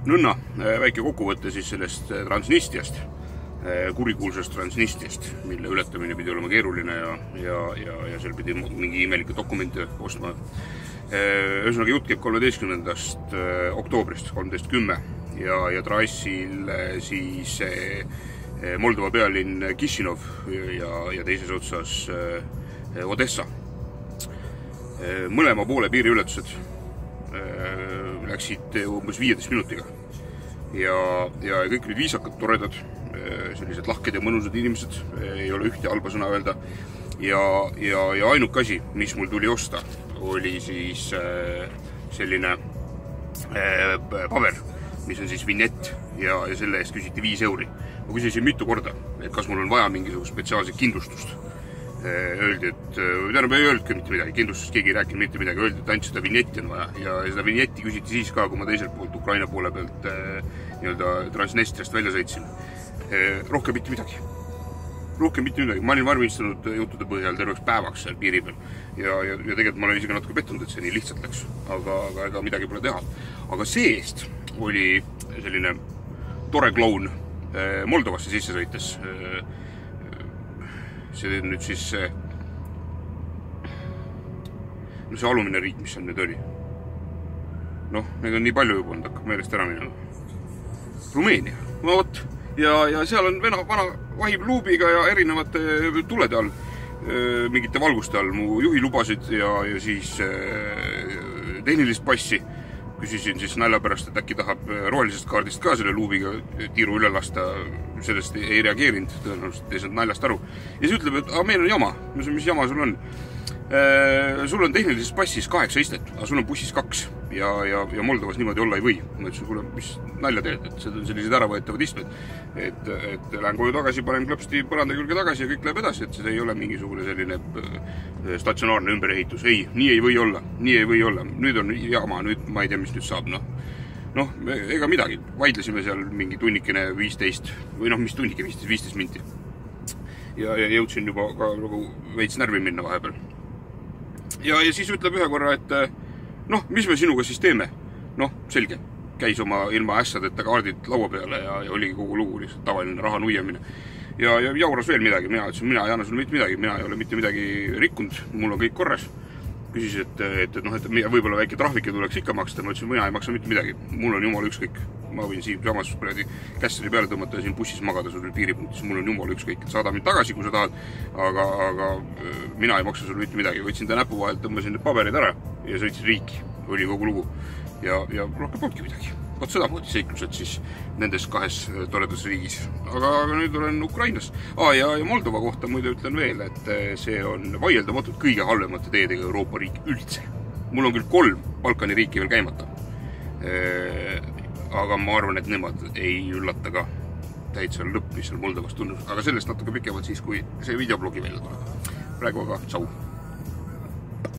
nõnna väike kokkuvõte siis sellest Transnistriast, kurikuulsast Transnistriast, mille ületamine pidi olema keeruline ja seal pidi mingi imelikke dokumente ostma. Ühesõnaga jutt käib 13. oktoobrist 13.10 ja trassil siis Moldova pealinn Kišinov ja teises otsas Odessa. Mõlema poole piiriületused läksid umbes 15 minutiga ja kõik olid viisakad, toredad, sellised lahked ja mõnusad inimesed, ei ole ühte halba sõna öelda ja ainuke asi, mis mul tuli osta, oli siis selline paber, mis on siis vignett ja selle eest küsiti 5 euri. Ma küsisin mitu korda, et kas mul on vaja mingisugust spetsiaalset kindlustust. Öeldi, et ei öeldki mitte midagi, kindlustust keegi ei rääkinud mitte midagi, öeldi, et ainult seda vignetti on vaja ja seda vignetti küsiti siis ka, kui ma teiselt poolt Ukraina poole pealt Transnistriast välja sõitsin. Rohkem mitte midagi. Ma olin valmistunud juttude põhjal terveks päevaks seal piiri peal ja tegelikult ma olen isegi natuke pettunud, et see nii lihtsalt läks, aga ega midagi pole teha. Aga seest oli selline tore kloun Moldovasse sisse sõites. See on nüüd siis see alumine riik, mis seal nüüd oli. Need on nii palju juba olnud, hakkab meelest ära minema. Rumeenia, ja seal on vana vahib luubiga ja erinevate tulede all, mingite valguste all mu juhi lubasid ja siis tehnilist passi. Küsisin siis nalja pärast, et äkki tahab rohelisest kaardist ka selle luubiga tiiru üle lasta, sellest ei reageerinud, tõenäoliselt ei saanud naljast aru. Ja see ütleb, et meil on jama. Mis jama sul on? Sul on tehnilises passis 8 istet, aga sul on bussis 2 ja Moldovas niimoodi olla ei või. Ma ütlesin, kuule, mis nalja teed, et see on sellised äravõetavad istmed, et lähen koju tagasi, panen klõpsti põranda külge tagasi ja kõik läheb edasi, et see ei ole mingisugune selline statsionaarne ümberehitus. Ei, nii ei või olla. Nüüd on jama, nüüd ma ei tea, mis nüüd saab. Ega midagi. Vaidlesime seal mingi tunnikene 15 või mis tunnike 15 minti. Ja jõudsin juba ka veits närvi minna vahepeal. Ja siis ütleb ühe korra, et mis me sinuga siis teeme? Selge. Käis oma ilma ässadeta kaardid laua peale ja oligi kogu lugu lihtsalt tavaline raha nuiamine. Ja jauras veel midagi. Mina ütlesin, mina ei anna sulle mitte midagi. Mina ei ole mitte midagi rikkunud. Mul on kõik korras. Küsis, et võib-olla väike trahvike tuleks ikka maksta. Ma ütlesin, mina ei maksa mitte midagi. Mul on jumala ükskõik. Ma võin siin samas kässari peale tõmmata ja siin bussis magada sul piiripunktis. Mul on jumala ükskõik. Saada mind tagasi, kui sa tahad. Aga mina ei maksa sulle mitte midagi. Võtsin ta näpu vahelt, tõmbasin need paberid ära ja sõitsin riiki. Oli kogu lugu. Ja rohkem polnudki midagi. Vaat seda moodi seiklused siis nendes 2 toredas riigis. Aga nüüd olen Ukrainas. Ja Moldova kohta muide ütlen veel, et see on vaieldamatult kõige halvemate teedega Euroopa riik üldse. Mul on küll 3 Balkani riiki veel käimata. Aga ma arvan, et nemad ei üllata ka täitsa lõpp, mis seal Moldovas tunnus. Aga sellest natuke pikemalt siis, kui see videoblogi välja tuleb. Praegu aga tšau!